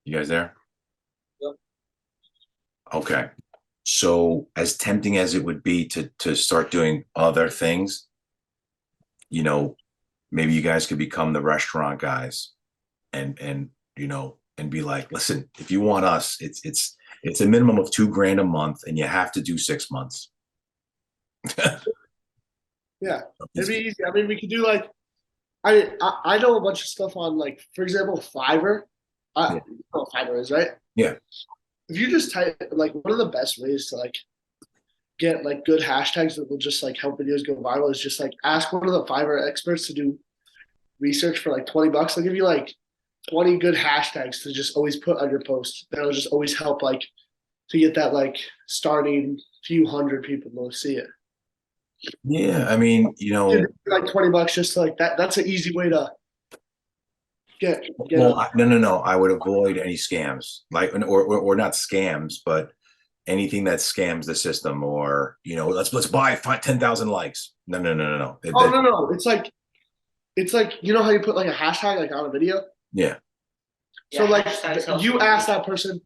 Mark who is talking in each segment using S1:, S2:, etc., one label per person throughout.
S1: You guys there?
S2: Yep.
S1: Okay. So as tempting as it would be to start doing other things, you know, maybe you guys could become the restaurant guys and and be like, listen, if you want us, it's a minimum of 2 grand a month and you have to do 6 months.
S2: Yeah, it'd be easy. I mean, we could do like I know a bunch of stuff on like, for example, Fiverr.
S1: Yeah.
S2: You know what Fiverr is, right?
S1: Yeah.
S2: If you just type like one of the best ways to like get like good hashtags that will just like help videos go viral is just like ask one of the Fiverr experts to do research for like 20 bucks. They'll give you like 20 good hashtags to just always put on your post. That'll just always help like to get that like starting few hundred people to see it.
S1: Yeah. I mean,
S2: Like 20 bucks just to, like that. That's an easy way to get
S1: well,
S2: a.
S1: no. I would avoid any scams, like or not scams, but anything that scams the system, or let's buy 10,000 likes. No.
S2: Oh no. It's like you know how you put like a hashtag like on a video.
S1: Yeah.
S2: So like you ask that person,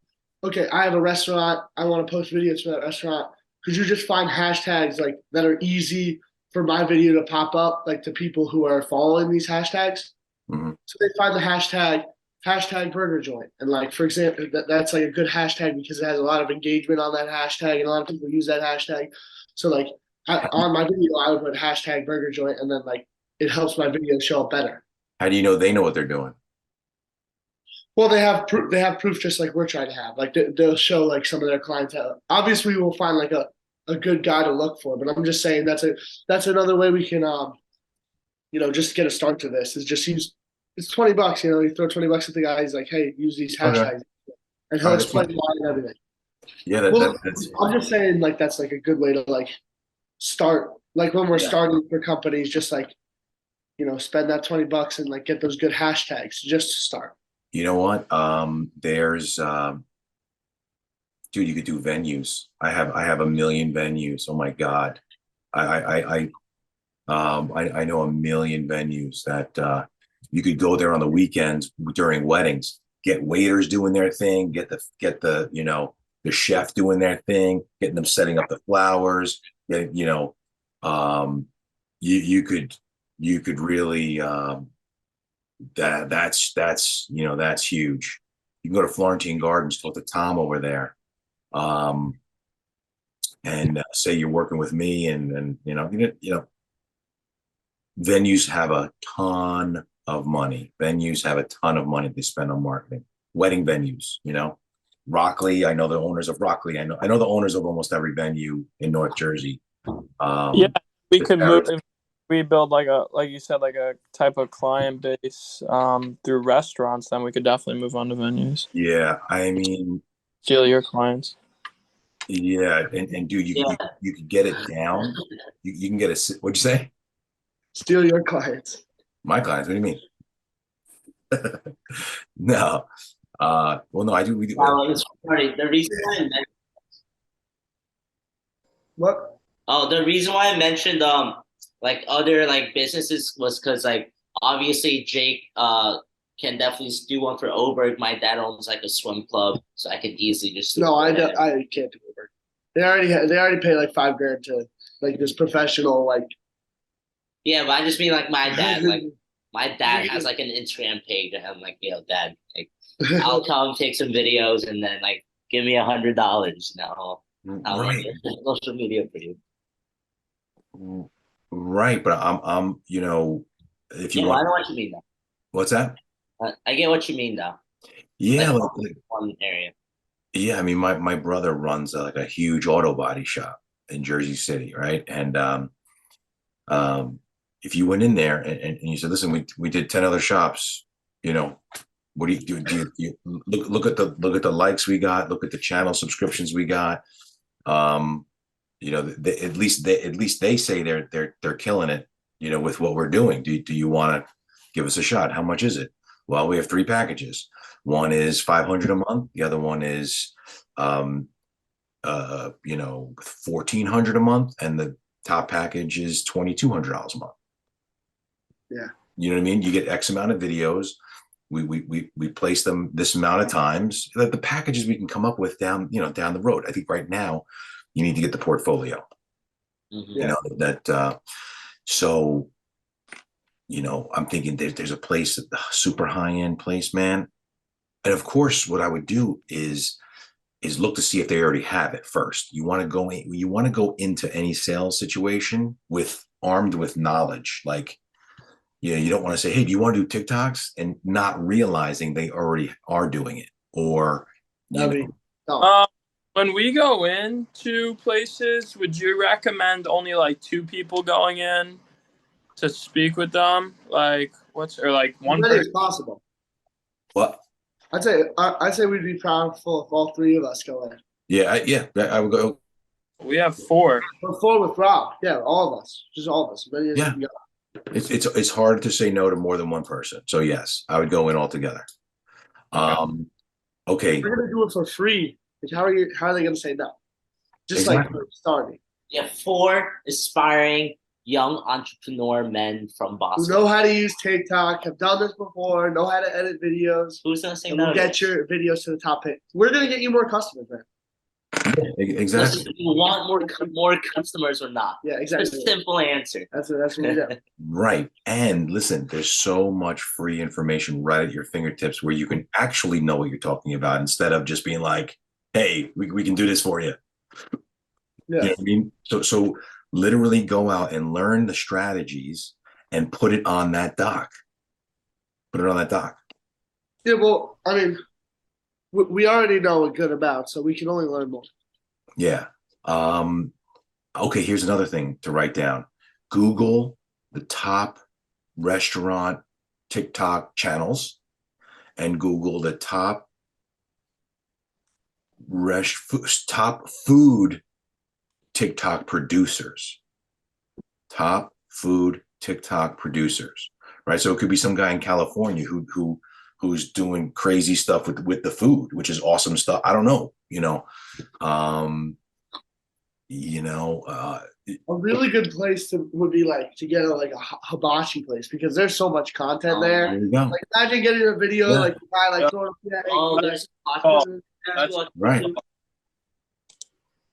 S2: okay, I have a restaurant. I want to post videos for that restaurant. Could you just find hashtags like that are easy for my video to pop up like to people who are following these hashtags?
S1: Mhm.
S2: So they find the hashtag burger joint. And like for example, that's like a good hashtag because it has a lot of engagement on that hashtag and a lot of people use that hashtag. So like on my video, I would put hashtag burger joint and then like it helps my video show up better.
S1: How do you know they know what they're doing?
S2: Well, they have proof. They have proof, just like we're trying to have. Like they'll show like some of their clientele. Obviously, we'll find like a good guy to look for. But I'm just saying that's another way we can just get a start to this. Is just use it's 20 bucks. You throw 20 bucks at the guy. He's like, hey, use these
S1: Okay.
S2: hashtags, and
S1: All
S2: he'll
S1: right, that's
S2: explain
S1: fine.
S2: why and everything.
S1: Yeah,
S2: Well,
S1: that's
S2: I'm
S1: fine.
S2: just saying like that's like a good way to like start. Like when we're
S1: Yeah.
S2: starting for companies, just like spend that 20 bucks and like get those good hashtags just to start.
S1: You know what? There's dude, you could do venues. I have a million venues. Oh my God. I know a million venues that you could go there on the weekends during weddings, get waiters doing their thing, get the chef doing their thing, getting them setting up the flowers. Get, you know, you could really that's huge. You can go to Florentine Gardens, talk to Tom over there, um, and say you're working with me, and venues have a ton of money. Venues have a ton of money to spend on marketing. Wedding venues, Rockley. I know the owners of Rockley. I know the owners of almost every venue in North Jersey.
S3: Yeah,
S1: Um,
S3: we could move if we build like you said, like a type of client base through restaurants, then we could definitely move on to venues.
S1: yeah, I mean,
S3: Steal your clients.
S1: yeah, and dude, you
S2: Yeah.
S1: you you could get it down. You can get a. What'd you say?
S2: Steal your clients.
S1: My clients. What do you mean? No. Well, no, I do. We do.
S4: Well, it's funny. The reason why I mentioned,
S2: What?
S4: the reason why I mentioned like other like businesses was because like obviously Jake can definitely do one for Oberg. My dad owns like a swim club, so I could easily just
S2: No, I can't do Uber. They already pay like 5 grand to like this professional like.
S4: yeah, but I just mean like my dad my dad has like an Instagram page and I'm like, dad, like I'll come take some videos and then like give me $100, I'll
S1: Right.
S4: social media for you.
S1: Right, but if you
S4: Yeah, I
S1: want,
S4: know what you mean though.
S1: what's that?
S4: I get what you mean though.
S1: Yeah,
S4: Like
S1: like,
S4: one area.
S1: yeah. I mean, my brother runs like a huge auto body shop in Jersey City, right? And um, if you went in there and you said, "Listen, we did 10 other shops," you know, what do you do? You look at the likes we got, look at the channel subscriptions we got. Um, at least they say they're killing it, with what we're doing. Do you want to give us a shot? How much is it? Well, we have three packages. One is 500 a month. The other one is, 1,400 a month, and the top package is $2,200 a month.
S2: Yeah.
S1: You know what I mean? You get X amount of videos. We place them this amount of times. The packages we can come up with down the road. I think right now you need to get the portfolio.
S4: Mhm.
S1: You know that. So, I'm thinking there's a place, a super high end place, man. And of course, what I would do is look to see if they already have it first. You want to go into any sales situation armed with knowledge. Like, you don't want to say, hey, do you want to do TikToks? And not realizing they already are doing it. Or,
S2: I mean, no.
S3: When we go into places, would you recommend only like 2 people going in to speak with them? Like
S2: As
S3: one
S2: many as
S3: person?
S2: possible.
S1: what?
S2: I'd say we'd be proudful if all 3 of us go in.
S1: Yeah, I would go.
S3: We have 4.
S2: We're 4 with Rob. Yeah, all of us. Just all of us. Many as
S1: Yeah.
S2: we can go.
S1: It's hard to say no to more than one person. So yes, I would go in all together. Okay.
S2: We're gonna do it for free. Like, how are they gonna say no? Just
S1: Exactly.
S2: like for starting.
S4: Yeah, 4 aspiring young entrepreneur men from
S2: Who
S4: Boston.
S2: know how to use TikTok, have done this before, know how to edit videos,
S4: Who's gonna say
S2: and
S4: no?
S2: we'll
S4: to
S2: get
S4: this?
S2: your videos to the top hit. We're gonna get you more customers, man.
S1: Exactly.
S4: Listen, you want more customers or not?
S2: Yeah,
S4: It's a
S2: exactly.
S4: simple answer.
S2: That's what we do.
S1: Right. And listen, there's so much free information right at your fingertips where you can actually know what you're talking about instead of just being like, hey, we can do this for you. You know
S2: Yeah.
S1: what I mean? So literally go out and learn the strategies and put it on that doc. Put it on that doc.
S2: Yeah, well, I mean, we already know a good amount, so we can only learn more.
S1: Yeah. Okay, here's another thing to write down. Google the top restaurant TikTok channels and Google the top food TikTok producers. Top food TikTok producers. Right? So it could be some guy in California who's doing crazy stuff with the food, which is awesome stuff. I don't know,
S2: A really good place would be like to get a hibachi place because there's so much content there.
S1: there you go.
S2: Like imagine getting a video
S1: Yeah.
S2: like the guy like throwing up
S4: Oh,
S3: that's-
S4: that's
S1: Right.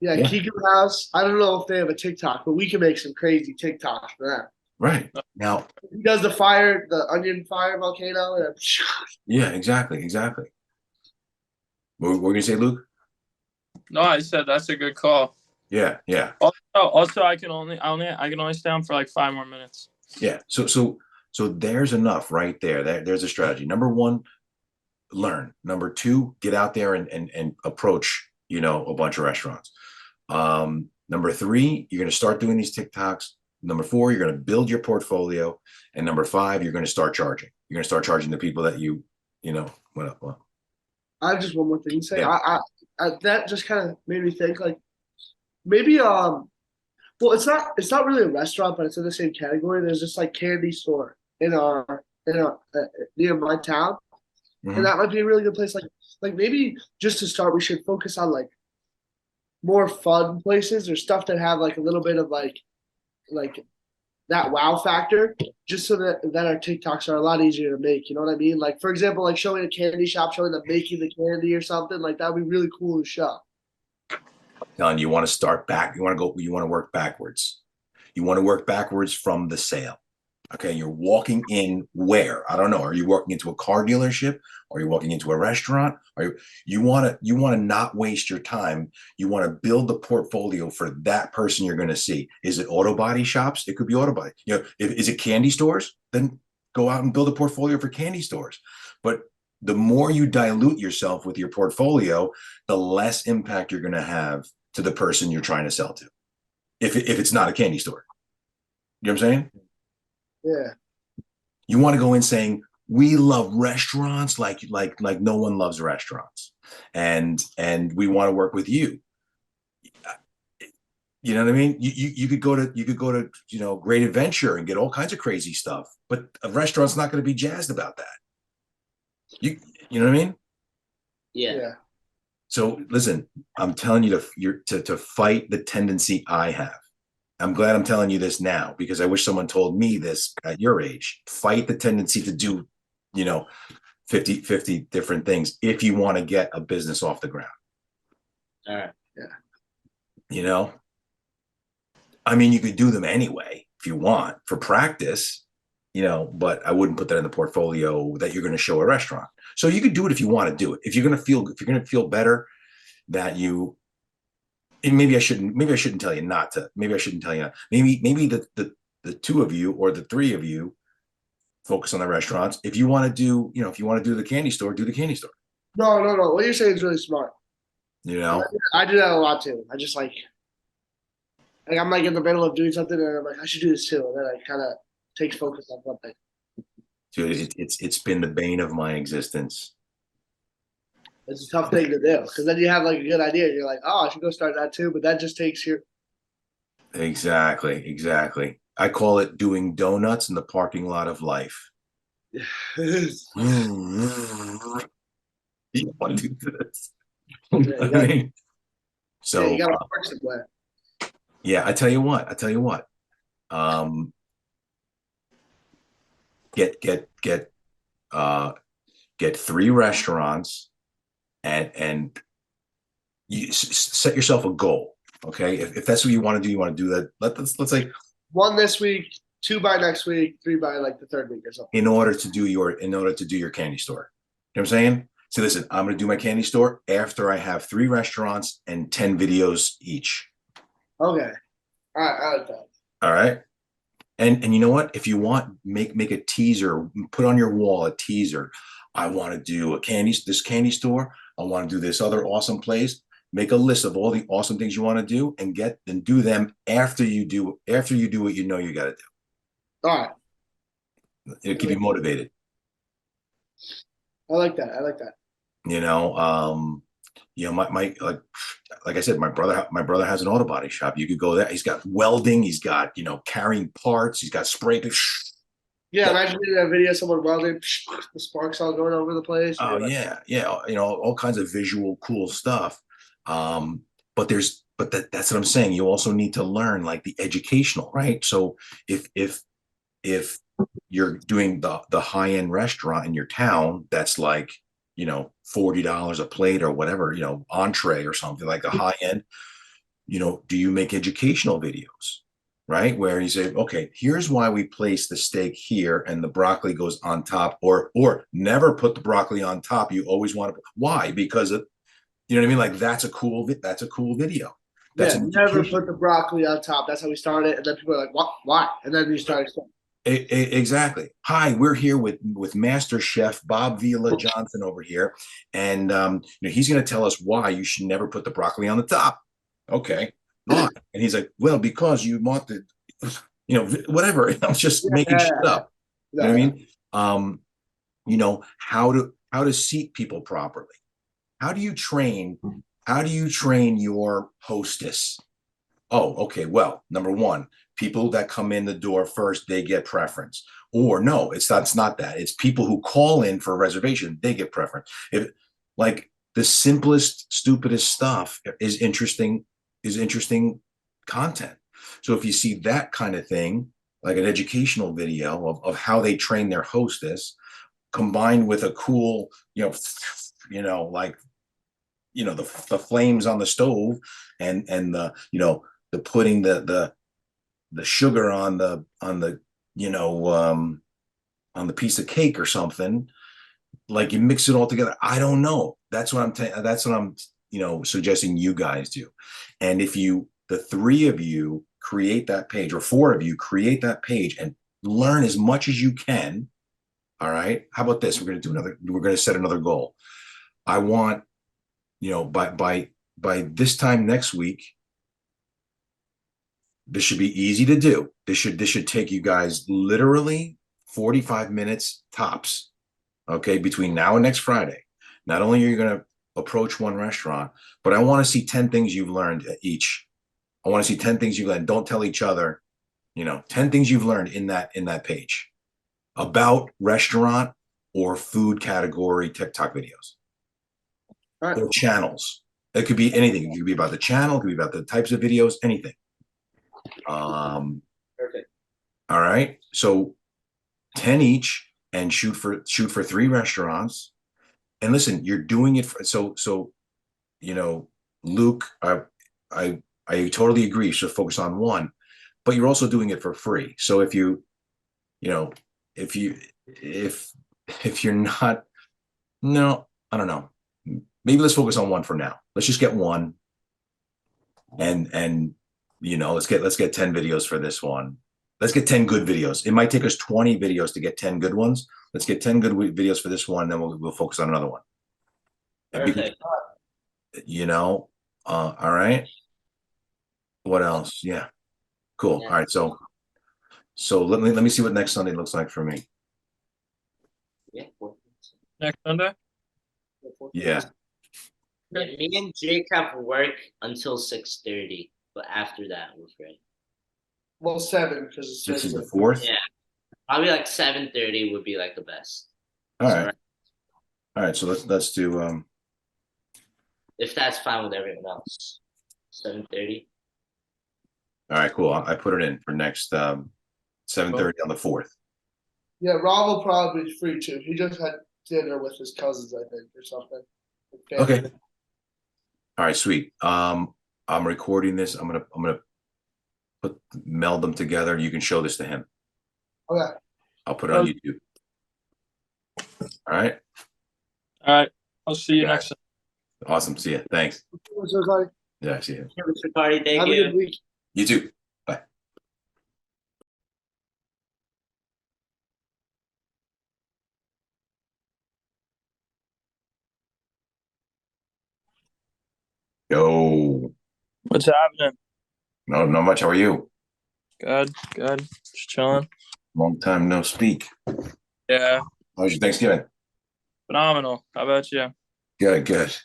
S2: yeah,
S1: Yeah.
S2: Kiku House. I don't know if they have a TikTok, but we can make some crazy TikToks for that.
S1: Right. Now,
S2: He does the onion fire volcano. And
S1: yeah, exactly. What were you gonna say, Luke?
S3: No, I said that's a good call.
S1: Yeah.
S3: Also, I can only stay on for like 5 more minutes.
S1: Yeah. So there's enough right there. There's a strategy. Number 1, learn. Number 2, get out there and approach, a bunch of restaurants. Number 3, you're going to start doing these TikToks. Number 4, you're going to build your portfolio. And number 5, you're going to start charging. You're going to start charging the people that what?
S2: I have just one more thing to say.
S1: Yeah.
S2: I that just kind of made me think like maybe well it's not really a restaurant, but it's in the same category. There's this like candy store in our near my town,
S1: Mhm.
S2: and that might be a really good place. Like maybe just to start, we should focus on like more fun places or stuff that have like a little bit of like that wow factor, just so that our TikToks are a lot easier to make. You know what I mean? Like for example, like showing a candy shop, showing them making the candy or something like that would be really cool to show.
S1: Telling you want to start back. You want to work backwards. You want to work backwards from the sale. Okay, you're walking in where? I don't know. Are you walking into a car dealership? Are you walking into a restaurant? You want to not waste your time. You want to build the portfolio for that person you're going to see. Is it auto body shops? It could be auto body. Is it candy stores? Then go out and build a portfolio for candy stores. But the more you dilute yourself with your portfolio, the less impact you're going to have to the person you're trying to sell to. If it's not a candy store. You know what I'm saying?
S2: Yeah.
S1: You want to go in saying, we love restaurants like no one loves restaurants. And we want to work with you. You know what I mean? You could go to Great Adventure and get all kinds of crazy stuff, but a restaurant's not going to be jazzed about that. You know what I mean?
S4: Yeah.
S1: So listen, I'm telling you to fight the tendency I have. I'm glad I'm telling you this now because I wish someone told me this at your age. Fight the tendency to do, 50 different things if you want to get a business off the ground.
S4: All right.
S1: You know, I mean, you could do them anyway if you want for practice, you know, but I wouldn't put that in the portfolio that you're going to show a restaurant. So you could do it if you want to do it. If you're going to feel better that you, and maybe I shouldn't tell you not to. Maybe I shouldn't tell you not. Maybe the two of you or the three of you focus on the restaurants. If you want to do, you know, if you want to do the candy store, do the candy store.
S2: No. What you're saying is really smart.
S1: You know,
S2: I do that a lot too. I just like I'm like in the middle of doing something and I'm like, I should do this too. And then I kind of take focus on one thing.
S1: dude, it's been the bane of my existence.
S2: It's a tough thing to do because then you have like a good idea. And you're like, oh, I should go start that too. But that just takes your.
S1: Exactly. I call it doing donuts in the parking lot of life. You want to do this? I mean, so
S2: you gotta work somewhere.
S1: yeah, I tell you what. Get 3 restaurants and you set yourself a goal. Okay, if that's what you want to do, that. Let's say
S2: 1 this week, 2 by next week, 3 by like the 3rd week or something.
S1: in order to do your candy store. You know what I'm saying? So listen, I'm going to do my candy store after I have 3 restaurants and 10 videos each.
S2: Okay. All right. I like that.
S1: All right. And you know what? If you want, make a teaser, put on your wall a teaser. I want to do this candy store. I want to do this other awesome place. Make a list of all the awesome things you want to do and do them after you do what you know you got to do.
S2: All right.
S1: It'll keep you motivated.
S2: I like that.
S1: You know, my like I said, my brother has an auto body shop. You could go there. He's got welding. He's got, you know, carrying parts. He's got spray.
S2: Yeah, imagine doing a video of someone welding, the sparks all going over the place.
S1: Oh yeah. You know, all kinds of visual cool stuff. But that's what I'm saying. You also need to learn like the educational, right? So if you're doing the high-end restaurant in your town, that's like, you know, $40 a plate or whatever, you know, entree or something like a high end, you know, do you make educational videos, right? Where you say, okay, here's why we place the steak here and the broccoli goes on top, or never put the broccoli on top. You always want to, why? Because of, you know what I mean? Like that's a cool video. That's
S2: never put the broccoli on top. That's how we started. And then people are like, what? Why? And then you start explaining.
S1: Exactly. Hi, we're here with Master Chef Bob Vila Johnson over here, and you know, he's going to tell us why you should never put the broccoli on the top. Okay, why? And he's like, well, because you want the, you know, whatever. I'm just making shit up. You know what I mean? You know how to seat people properly. How do you train your hostess? Oh, okay. Well, number 1, people that come in the door first, they get preference. Or no, it's not that. It's people who call in for a reservation, they get preference. If like the simplest, stupidest stuff is interesting content. So if you see that kind of thing, like an educational video of how they train their hostess, combined with a cool, you know, like, you know, the flames on the stove and the, you know, the putting the sugar on the you know, on the piece of cake or something, like you mix it all together. I don't know. That's what I'm you know, suggesting you guys do. And if the 3 of you create that page, or 4 of you create that page and learn as much as you can. All right. How about this? We're going to set another goal. I want, you know, by this time next week, this should be easy to do. This should take you guys literally 45 minutes tops. Okay, between now and next Friday. Not only are you going to approach 1 restaurant, but I want to see 10 things you've learned each. I want to see 10 things you've learned. Don't tell each other, you know, 10 things you've learned in that page about restaurant or food category TikTok videos.
S2: All right.
S1: Or channels. It could be anything. It could be about the channel, it could be about the types of videos, anything.
S2: Perfect.
S1: All right. So 10 each. and shoot for 3 restaurants. And listen, you're doing it for, so you know, Luke, I totally agree. You should focus on one, but you're also doing it for free. So if you, you know, if you if you're not, no, I don't know. Maybe let's focus on one for now. Let's just get one, and you know, let's get 10 videos for this one. Let's get 10 good videos. It might take us 20 videos to get 10 good ones. Let's get 10 good videos for this one, then we'll focus on another one.
S4: Perfect.
S1: You know, all right. What else? Yeah, cool.
S4: Yeah.
S1: All right, so let me see what next Sunday looks like for me.
S4: Yeah.
S3: Next Sunday.
S1: Yeah.
S4: Yeah, me and Jake have work until 6:30, but after that we're free.
S2: Well, 7 because it's
S1: This is the
S2: Thursday.
S1: 4th.
S4: Yeah. Probably like 7:30 would be like the best.
S1: All
S4: So,
S1: right. All right. So let's do
S4: if that's fine with everyone else. 7:30.
S1: all right, cool. I put it in for next 7:30 on the 4th.
S2: Yeah, Rob will probably be free too. He just had dinner with his cousins, I think, or something.
S1: Okay. All right, sweet. I'm recording this. I'm gonna meld them together. You can show this to him.
S2: Okay.
S1: I'll put it on YouTube. All right.
S3: All right. I'll see you
S1: Okay.
S3: next.
S1: Awesome. See you. Thanks.
S2: So, Cardi,
S1: Yeah, see you.
S4: Mr. Cardi, thank
S2: have a
S4: you.
S2: good week.
S1: You too. Bye. Yo.
S3: What's happening?
S1: No, not much. How are you?
S3: Good. Good. Just chilling.
S1: Long time no speak.
S3: Yeah.
S1: How was your Thanksgiving?
S3: Phenomenal. How about you?
S1: Good, good.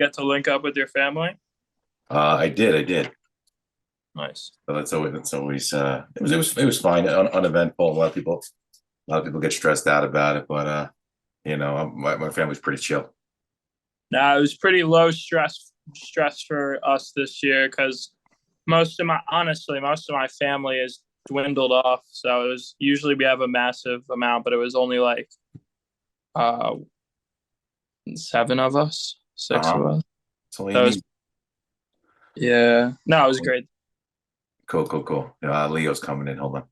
S3: Get to link up with your family?
S1: I did.
S3: Nice.
S1: So that's always it was fine, uneventful. A lot of people get stressed out about it, but you know, my family's pretty chill.
S3: Nah, it was pretty low stress for us this year because most of my family is dwindled off. So it was usually we have a massive amount, but it was only like 7 of us, 6 of us.
S1: That's all you
S3: That was-
S1: need.
S3: Yeah. No, it was great.
S1: Cool. Leo's coming in. Hold on.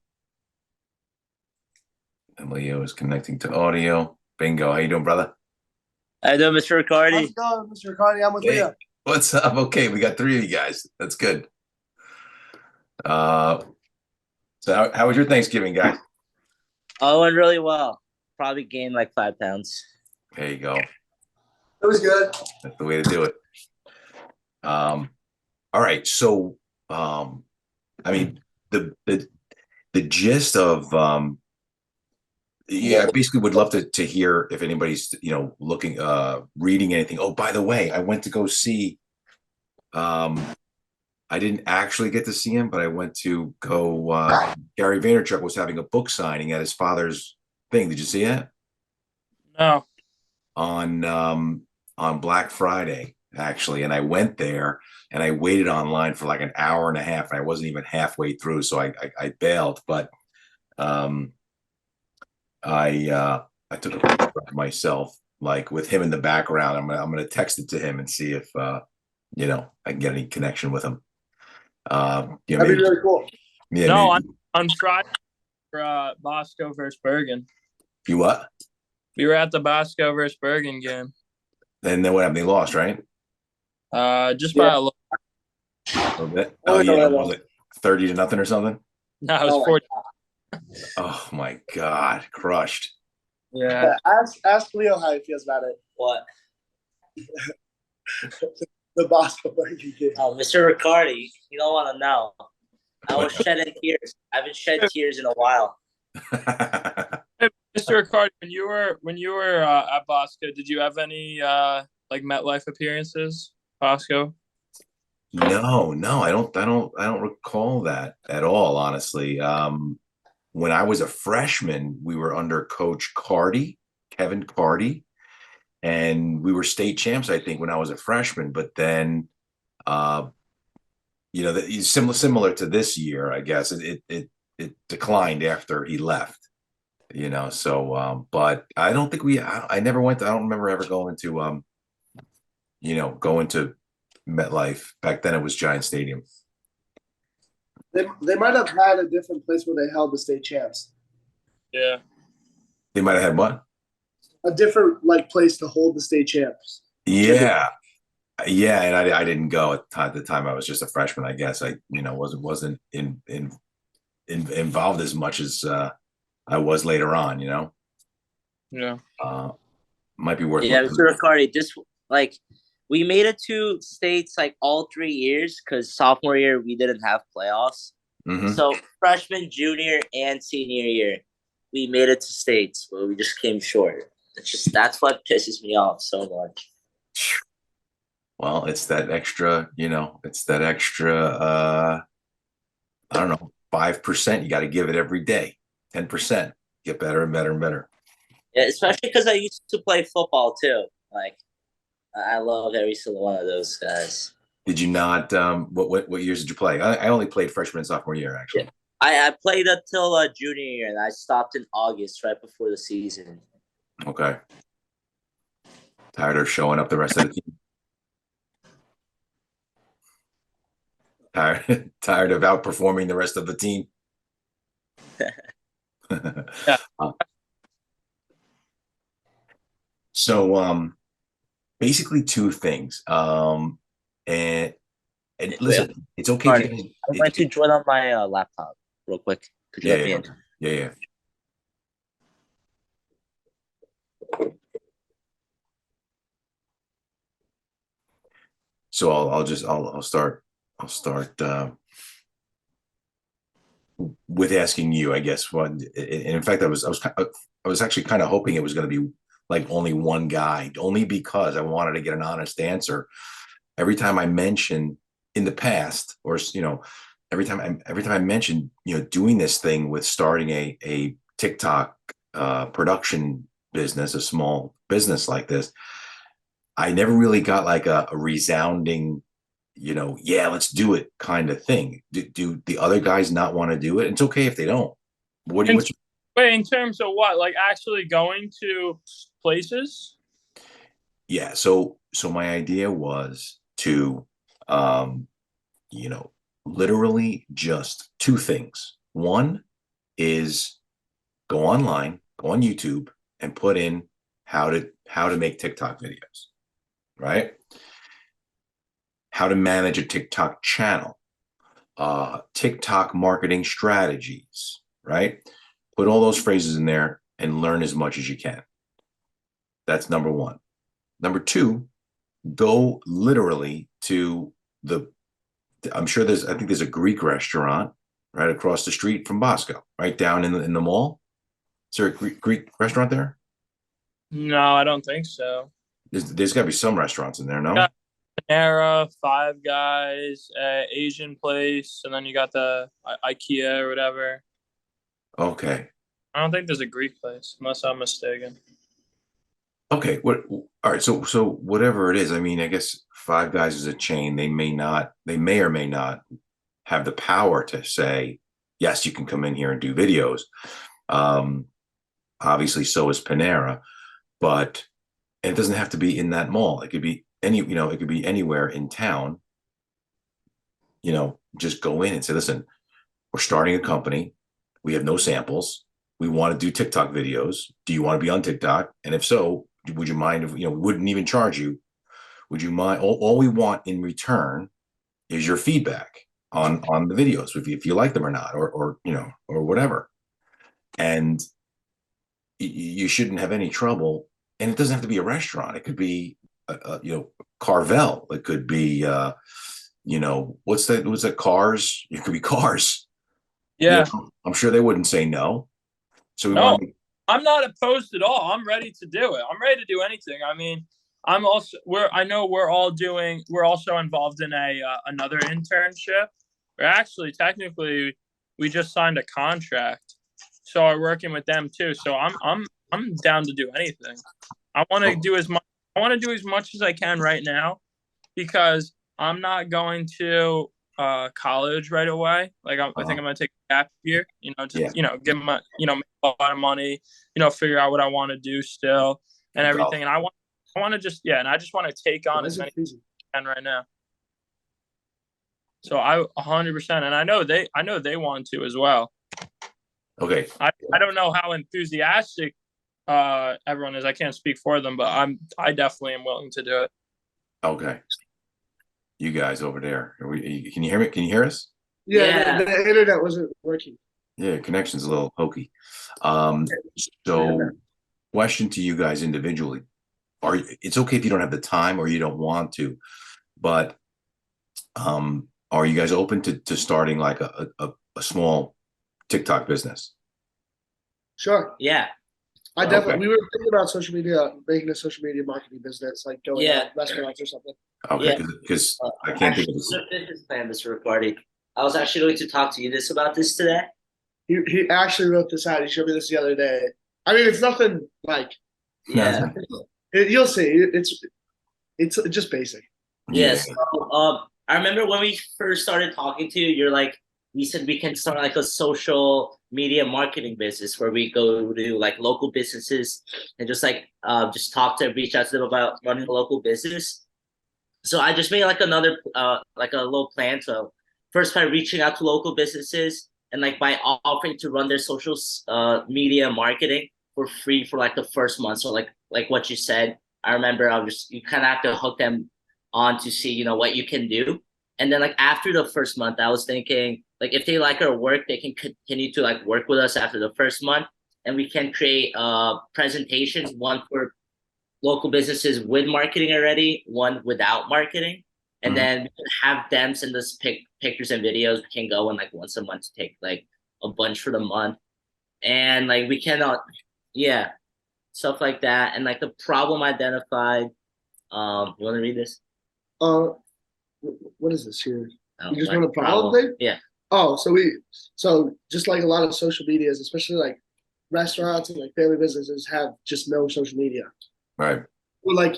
S1: And Leo is connecting to audio. Bingo. How you doing, brother?
S4: I know, Mr.
S2: How's
S4: Ricardi.
S2: it going, Mr. Ricardi? I'm with
S1: Hey.
S2: Leah.
S1: What's up? Okay, we got 3 of you guys. That's good. So how was your Thanksgiving, guys?
S4: Oh, it went really well. Probably gained like 5 pounds.
S1: There you go.
S2: It was good.
S1: That's the way to do it. All right. So, I mean, the gist of, I basically would love to hear if anybody's, looking, reading anything. Oh, by the way, I went to go see, I didn't actually get to see him, but I went to go, Gary Vaynerchuk was having a book signing at his father's thing. Did you see it?
S3: No.
S1: On Black Friday, actually, and I went there and I waited online for like an hour and a half, and I wasn't even halfway through, so I bailed. But I took a picture of myself, like with him in the background. I'm gonna text it to him and see if I can get any connection with him.
S2: That'd be really cool.
S1: Yeah.
S3: No,
S1: maybe.
S3: on Friday for Bosco versus Bergen.
S1: You what?
S3: We were at the Bosco versus Bergen game.
S1: And then what happened? They lost, right?
S3: Just by a little.
S1: A little bit. Oh yeah, was it 30-0 or something?
S3: No, it was 40.
S1: Oh my God, crushed.
S3: Yeah.
S2: Ask Leo how he feels about it.
S4: What?
S2: The Bosco Bergen game.
S4: Oh, Mr. Ricardi, you don't want to know. I was shedding tears. I haven't shed tears in a while.
S3: Mr. Ricardo, when you were at Bosco, did you have any like MetLife appearances, Bosco?
S1: No, I don't recall that at all, honestly. When I was a freshman, we were under Coach Cardi, Kevin Cardi, and we were state champs, I think, when I was a freshman. But then, similar to this year, I guess it declined after he left. So but I don't think I never went I don't remember ever going to going to MetLife. Back then it was Giant Stadium.
S2: They might have had a different place where they held the state champs.
S3: Yeah.
S1: They might have had what?
S2: A different like place to hold the state champs.
S1: Yeah. Yeah, and I didn't go at the time. I was just a freshman, I guess. I wasn't involved as much as I was later on.
S3: Yeah.
S1: Uh, might be worth
S5: Yeah,
S1: looking.
S5: Mr. Riccardi, this like we made it to states like all 3 years because sophomore year we didn't have playoffs.
S1: Mhm.
S5: So freshman, junior, and senior year, we made it to states, but we just came short. That's what pisses me off so much.
S1: Well, it's that extra, it's that extra I don't know, 5%. You got to give it every day. 10%. Get better and better and better.
S5: Yeah, especially because I used to play football too. Like I love every single one of those guys.
S1: Did you not what years did you play? I only played freshman and sophomore year, actually.
S5: Yeah. I played until junior year, and I stopped in August, right before the season.
S1: Okay. Tired of showing up the rest of the team. Tired of outperforming the rest of the team.
S3: Yeah.
S1: So basically two things. And listen, it's okay.
S5: Sorry, I'm going to join on my laptop real quick. Could you let me in?
S1: Yeah. So I'll start with asking you, I guess. And in fact, I was actually kind of hoping it was going to be like only one guy, only because I wanted to get an honest answer. Every time I mention in the past, or every time I mention doing this thing with starting a TikTok production business, a small business like this, I never really got like a resounding, yeah, let's do it kind of thing. Do the other guys not want to do it? It's okay if they don't. What's
S3: Wait, in terms of what? Like actually going to places?
S1: Yeah, so my idea was to literally just two things. One is go online, go on YouTube and put in how to make TikTok videos, right? How to manage a TikTok channel, TikTok marketing strategies, right? Put all those phrases in there and learn as much as you can. That's number one. Number two, go literally to I think there's a Greek restaurant right across the street from Bosco, right down in the mall. Is there a Greek restaurant there?
S3: No, I don't think so.
S1: There's got to be some restaurants in there, no?
S3: Yeah. Panera, Five Guys, Asian place, and then you got the IKEA or whatever.
S1: Okay.
S3: I don't think there's a Greek place, unless I'm mistaken.
S1: Okay. All right. So whatever it is, I mean, I guess Five Guys is a chain. They may or may not have the power to say, yes, you can come in here and do videos. Obviously, so is Panera, but it doesn't have to be in that mall. It could be it could be anywhere in town. Just go in and say, listen, we're starting a company. We have no samples. We want to do TikTok videos. Do you want to be on TikTok? And if so, would you mind if we wouldn't even charge you? Would you mind? All we want in return is your feedback on the videos, if you like them or not, or whatever. And you shouldn't have any trouble. And it doesn't have to be a restaurant. It could be Carvel. It could be what's that? Cars. It could be Cars.
S3: Yeah.
S1: I'm sure they wouldn't say no. So
S3: I'm not opposed at all. I'm ready to do it. I'm ready to do anything. I mean, I know we're also involved in another internship. We're actually technically we just signed a contract. So we're working with them too. So I'm down to do anything. I want to do as much as I can right now because I'm not going to college right away. Like I think I'm gonna take a gap year, just get my make a lot of money, figure out what I want to do still and everything. And I want to just and I just want to take on as many as I can right now. So I 100%, and I know they want to as well.
S1: Okay.
S3: I don't know how enthusiastic everyone is. I can't speak for them, but I definitely am willing to do it.
S1: Okay. You guys over there, can you hear me? Can you hear us?
S2: Yeah. The internet wasn't working.
S1: Yeah, connection's a little hokey. So question to you guys individually. It's okay if you don't have the time or you don't want to, but are you guys open to starting like a small TikTok business?
S2: Sure.
S4: Yeah.
S2: I definitely. We were thinking about social media, making a social media marketing business, like going to restaurants or something.
S1: Okay, because I can't think of this.
S4: Business plan, Mr. Riccardi. I was actually going to talk to you about this today.
S2: He actually wrote this out. He showed me this the other day. I mean, it's nothing like.
S4: Yeah.
S2: You'll see. It's just basic.
S4: Yes. I remember when we first started talking to you, you're like, we said we can start like a social media marketing business where we go to like local businesses and just reach out to them about running a local business. So I just made like another like a little plan. So first by reaching out to local businesses and like by offering to run their social media marketing for free for like the first month. So like what you said, I remember you kind of have to hook them on to see what you can do. And then like after the first month, I was thinking like if they like our work, they can continue to like work with us after the first month, and we can create presentations, one for local businesses with marketing already, one without marketing, and then we can have them send us pictures and videos. We can go and like once a month take like a bunch for the month, and like we cannot, stuff like that. And like the problem identified. You want to read this?
S2: What is this here?
S4: Oh,
S2: you just want a problem thing?
S4: Yeah.
S2: Oh, so just like a lot of social medias, especially like restaurants and like family businesses have just no social media.
S1: Right.
S2: Or like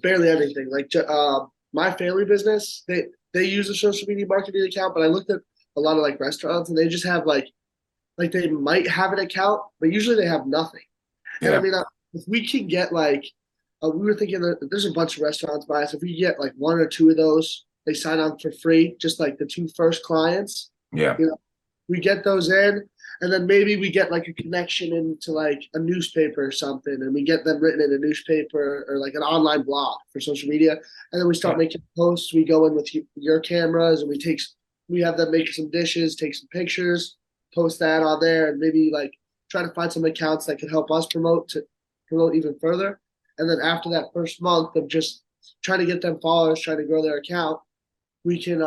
S2: barely anything. Like my family business, they use a social media marketing account, but I looked at a lot of like restaurants and they just have like they might have an account, but usually they have nothing.
S1: Yeah.
S2: And I mean, if we can get like, we were thinking that there's a bunch of restaurants by us. If we get like one or two of those, they sign on for free, just like the two first clients.
S1: Yeah.
S2: We get those in, and then maybe we get like a connection into like a newspaper or something, and we get them written in a newspaper or like an online blog for social media. And then we start making posts. We go in with your cameras and we have them make some dishes, take some pictures, post that on there, and maybe like try to find some accounts that could help us promote even further. And then after that first month of just trying to get them followers, trying to grow their account, we can,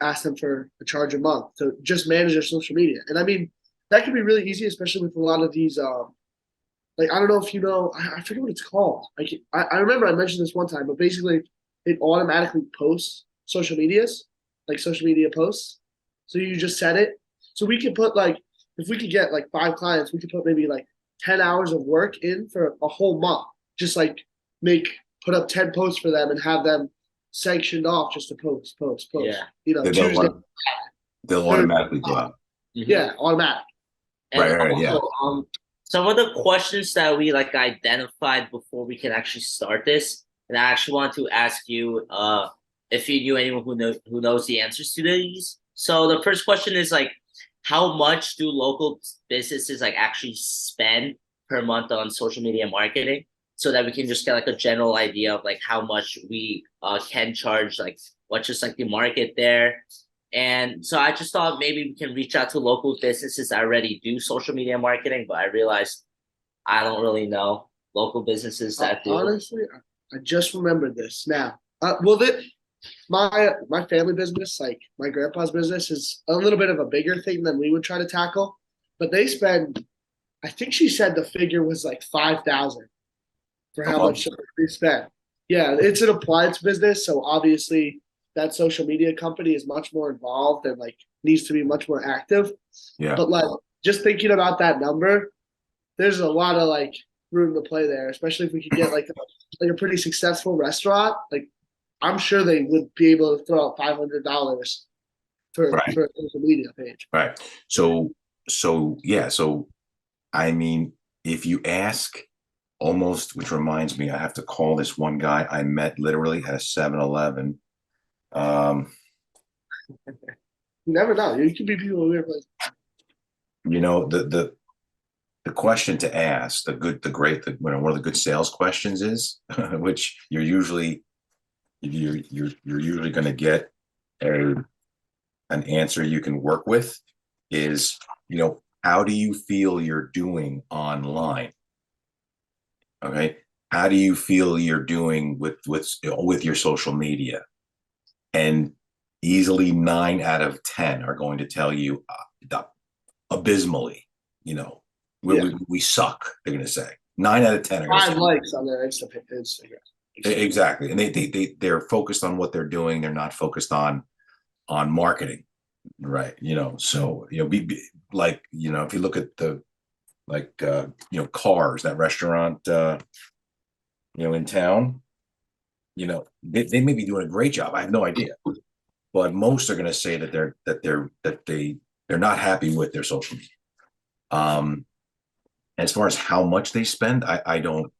S2: ask them for a charge a month to just manage their social media. And I mean, that can be really easy, especially with a lot of these, like, I don't know if you know, I forget what it's called. I remember I mentioned this one time, but basically it automatically posts social media posts. So you just set it. So we can put like, if we could get like 5 clients, we could put maybe like 10 hours of work in for a whole month. Just like put up 10 posts for them and have them sanctioned off just to post.
S4: Yeah.
S2: Tuesday.
S1: They'll automatically go out.
S2: Yeah, automatic.
S4: And
S1: right, yeah.
S4: Some of the questions that we like identified before we can actually start this, and I actually want to ask you if you knew anyone who knows the answers to these. So the first question is like, how much do local businesses like actually spend per month on social media marketing, so that we can just get like a general idea of like how much we can charge, like what's just like the market there. And so I just thought maybe we can reach out to local businesses that already do social media marketing, but I realized I don't really know local businesses that do.
S2: Honestly, I just remembered this now. My family business, like my grandpa's business, is a little bit of a bigger thing than we would try to tackle, but they spend, I think she said the figure was like 5,000 for how much they spend. Yeah, it's an appliance business, so obviously that social media company is much more involved and like needs to be much more active.
S1: Yeah.
S2: But like just thinking about that number, there's a lot of like room to play there, especially if we could get like a pretty successful restaurant. Like I'm sure they would be able to throw out $500 for
S1: Right.
S2: for a social media page.
S1: Right. So yeah, so I mean, if you ask almost, which reminds me, I have to call this one guy I met literally at a 7-Eleven.
S2: You never know. You could be people in weird places.
S1: You know, the question to ask, one of the good sales questions is, which you're usually going to get an answer you can work with, is, how do you feel you're doing online? Okay, how do you feel you're doing with your social media? And easily 9 out of 10 are going to tell you abysmally. We suck. They're going to say 9 out of 10 are going to
S2: 5
S1: say
S2: likes on their Instagram.
S1: exactly, and they're focused on what they're doing. They're not focused on marketing, right? So like, if you look at the Cars, that restaurant, in town, they may be doing a great job. I have no idea, but most are going to say that they're not happy with their social media. As far as how much they spend, I don't,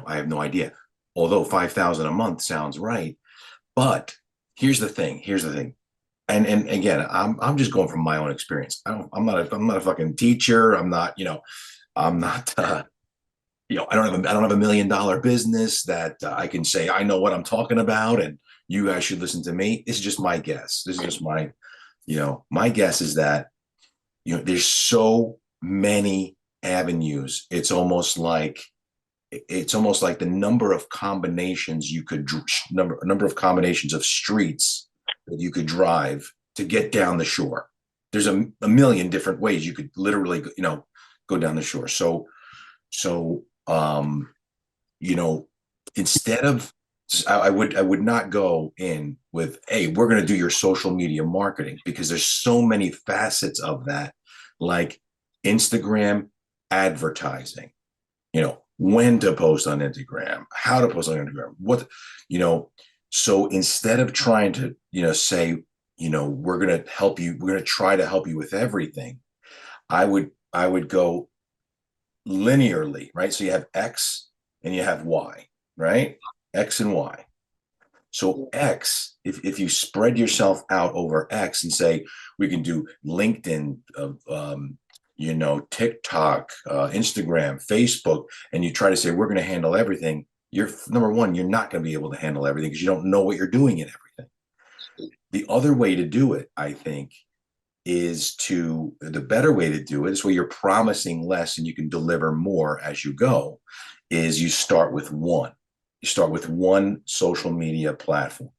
S1: I have no idea. Although 5,000 a month sounds right, but here's the thing. And again, I'm just going from my own experience. I'm not a fucking teacher. I'm not, I'm not, I don't have a $1 million business that I can say I know what I'm talking about, and you guys should listen to me. This is just my guess. This is just my guess is that, there's so many avenues. It's almost like the number of combinations number of combinations of streets that you could drive to get down the shore. There's a million different ways you could literally, go down the shore. So, instead of, I would not go in with, hey, we're going to do your social media marketing, because there's so many facets of that, like Instagram advertising, when to post on Instagram, how to post on Instagram, so instead of trying to, say, we're going to help you, we're going to try to help you with everything, I would go linearly, right? So you have X and you have Y, right? X and Y. So X, if you spread yourself out over X and say, we can do LinkedIn, TikTok, Instagram, Facebook, and you try to say, we're going to handle everything, you're, number one, you're not going to be able to handle everything because you don't know what you're doing in everything. The other way to do it, I think, the better way to do it is where you're promising less and you can deliver more as you go, is you start with one. You start with one social media platform.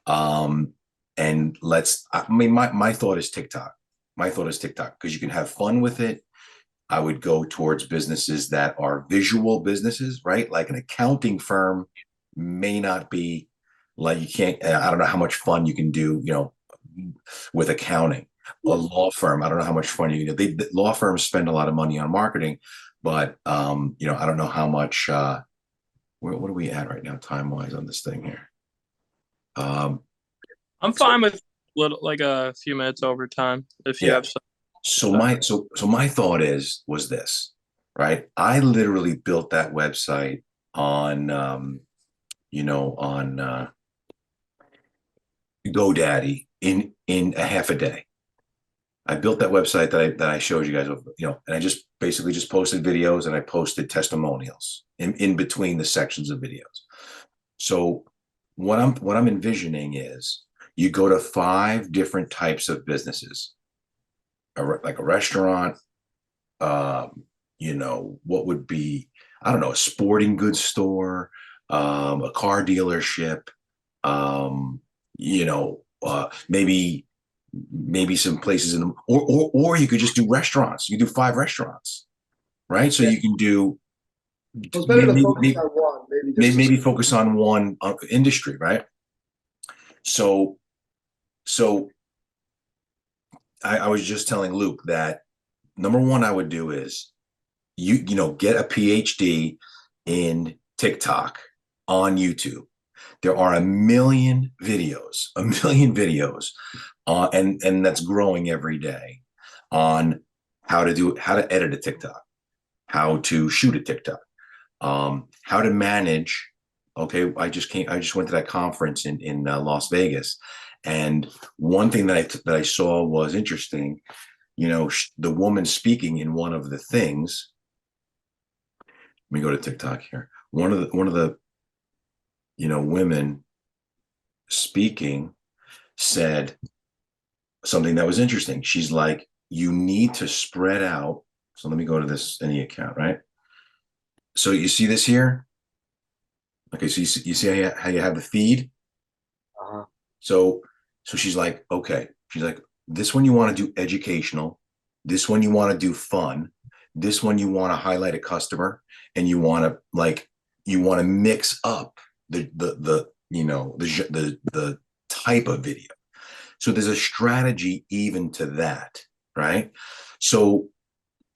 S1: And my thought is TikTok. Because you can have fun with it. I would go towards businesses that are visual businesses, right? Like an accounting firm may not be, like, I don't know how much fun you can do, with accounting. A law firm, I don't know how much fun you can do. Law firms spend a lot of money on marketing, but I don't know how much. What are we at right now, time wise, on this thing here?
S3: I'm fine with like a few minutes overtime if you have some.
S1: So my thought was this, right? I literally built that website on GoDaddy in a half a day. I built that website that I showed you guys, and I just basically just posted videos and I posted testimonials in between the sections of videos. So what I'm envisioning is you go to 5 different types of businesses, like a restaurant, what would be, I don't know, a sporting goods store, a car dealership, maybe some places or you could just do restaurants. You do 5 restaurants, right? So you can do,
S2: It's better to focus on one,
S1: maybe focus on one industry, right? So I was just telling Luke that number one I would do is get a PhD in TikTok on YouTube, There are a million videos, and that's growing every day on how to edit a TikTok, how to shoot a TikTok, how to manage. Okay, I just went to that conference in Las Vegas, and one thing that I saw was interesting. You know, the woman speaking in one of the things. Let me go to TikTok here. One of the women speaking said something that was interesting. She's like, you need to spread out. So let me go to this any account, right? So you see this here? Okay, so you see how you have the feed?
S5: Uh-huh.
S1: So she's like, okay. She's like, this one you want to do educational. This one you want to do fun. This one you want to highlight a customer, and you want to mix up the type of video. So there's a strategy even to that, right? So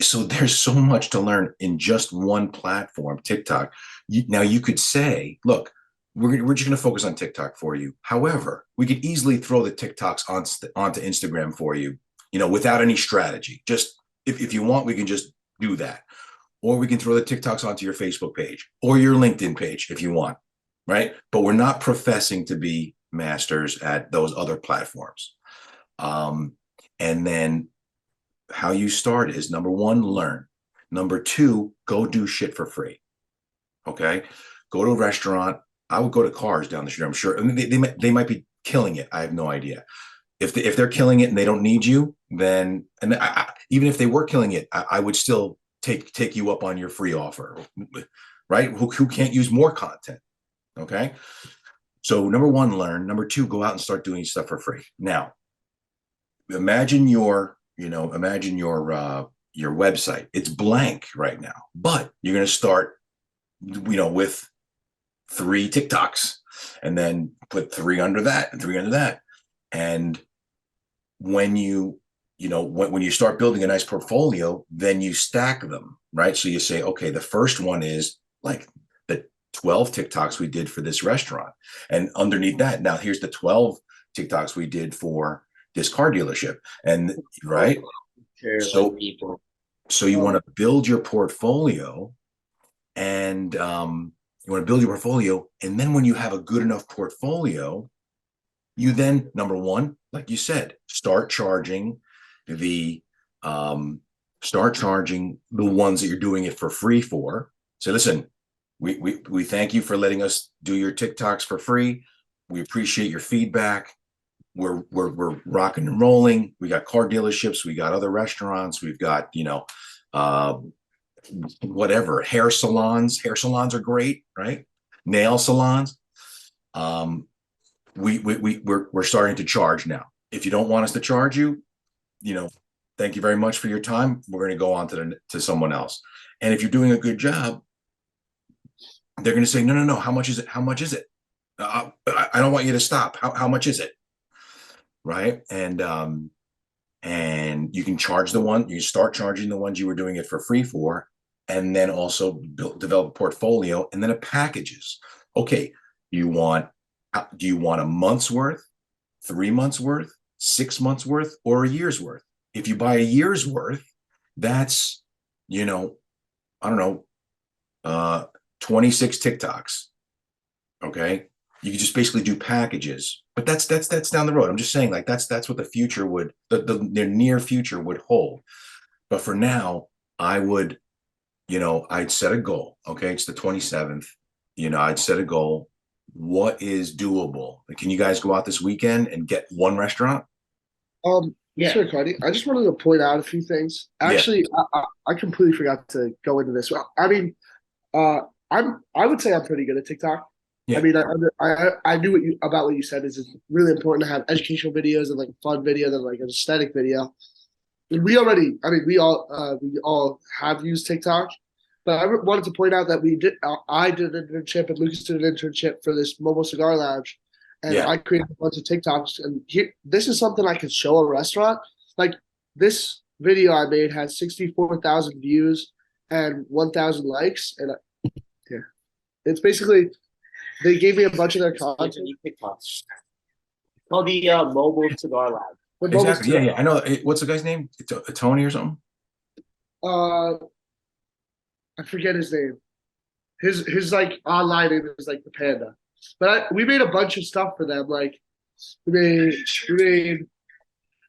S1: there's so much to learn in just one platform, TikTok. Now you could say, look, we're just going to focus on TikTok for you. However, we could easily throw the TikToks onto Instagram for you, without any strategy. Just if you want, we can just do that. Or we can throw the TikToks onto your Facebook page or your LinkedIn page if you want, right? But we're not professing to be masters at those other platforms. And then how you start is, number one, learn. Number two, go do shit for free. Okay, go to a restaurant. I would go to Cars down the street. I'm sure. I mean, they might be killing it. I have no idea. If they're killing it and they don't need you, then even if they were killing it, I would still take you up on your free offer, right? Who can't use more content? Okay, so number one, learn. Number two, go out and start doing stuff for free. Now, imagine your website. It's blank right now, but you're going to start, with 3 TikToks, and then put 3 under that and 3 under that. And when you start building a nice portfolio, then you stack them, right? So you say, okay, the first one is like the 12 TikToks we did for this restaurant. And underneath that, now here's the 12 TikToks we did for this car dealership. And right.
S5: Sure,
S1: So
S5: like people.
S1: So you want to build your portfolio, and and then when you have a good enough portfolio, you then, number one, like you said, start charging the ones that you're doing it for free for. So listen, we thank you for letting us do your TikToks for free. We appreciate your feedback. We're rocking and rolling. We got car dealerships, we got other restaurants, we've got whatever, hair salons. Hair salons are great, right? Nail salons. We're starting to charge now. If you don't want us to charge you, thank you very much for your time. We're going to go on to someone else. And if you're doing a good job, they're going to say, no. How much is it? How much is it? I don't want you to stop. How much is it? Right. And you can start charging the ones you were doing it for free for, and then also develop a portfolio, and then it packages. Okay. Do you want a month's worth, 3 months worth, 6 months worth, or a year's worth? If you buy a year's worth, that's, I don't know, 26 TikToks. Okay. You can just basically do packages, but that's down the road. I'm just saying, like, that's what the future would, the near future would hold. But for now, I would, I'd set a goal. Okay. It's the 27th. I'd set a goal. What is doable? Can you guys go out this weekend and get one restaurant?
S5: Yeah.
S2: Sure, Cardi. I just wanted to point out a few things. Actually, I completely forgot to go into this. Well, I mean, I would say I'm pretty good at TikTok.
S1: Yeah.
S2: I mean, I knew about what you said is it's really important to have educational videos and like fun videos and like an aesthetic video. And we all have used TikTok, but I wanted to point out that I did an internship and Lucas did an internship for this mobile cigar lounge, and
S1: Yeah.
S2: I created a bunch of TikToks. And this is something I could show a restaurant. Like, this video I made had 64,000 views and 1,000 likes, and it's basically they gave me a bunch of their
S5: Kids
S2: content.
S5: and you TikToks. Called the mobile cigar lab.
S2: The mobile
S1: Exactly. Yeah. I know. What's the guy's name? Tony or something?
S2: I forget his name. His like online name is like the Panda. But we made a bunch of stuff for them. Like we made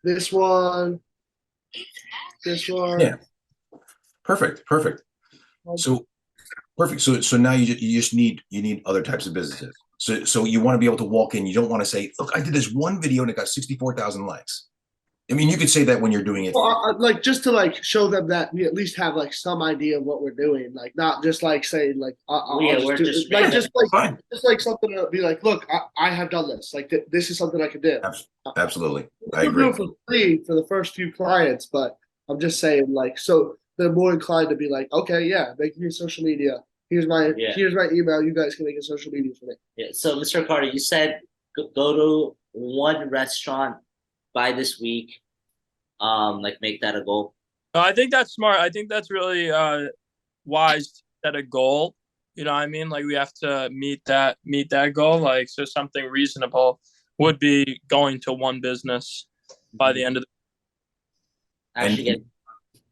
S2: this one, this one.
S1: Yeah. Perfect. So perfect. So now you just need other types of businesses. So you want to be able to walk in. You don't want to say, look, I did this one video and it got 64,000 likes. I mean, you could say that when you're doing it.
S2: Well, like just to like show them that we at least have like some idea of what we're doing, like not just like saying like
S5: we're just
S2: like
S1: Fine.
S2: just like something to be like, look, I have done this. Like this is something I could do.
S1: Absolutely. I
S2: We'll do
S1: agree.
S2: it for free for the first few clients, but I'm just saying like so they're more inclined to be like, okay, yeah, make me social media. Here's my email. You guys can make a social media for me.
S5: Yeah. So, Mr. Carter, you said go to one restaurant by this week. Like make that a goal.
S3: I think that's smart. I think that's really wise to set a goal. You know what I mean? Like we have to meet that goal. Like so something reasonable would be going to one business by the end of the
S5: Actually,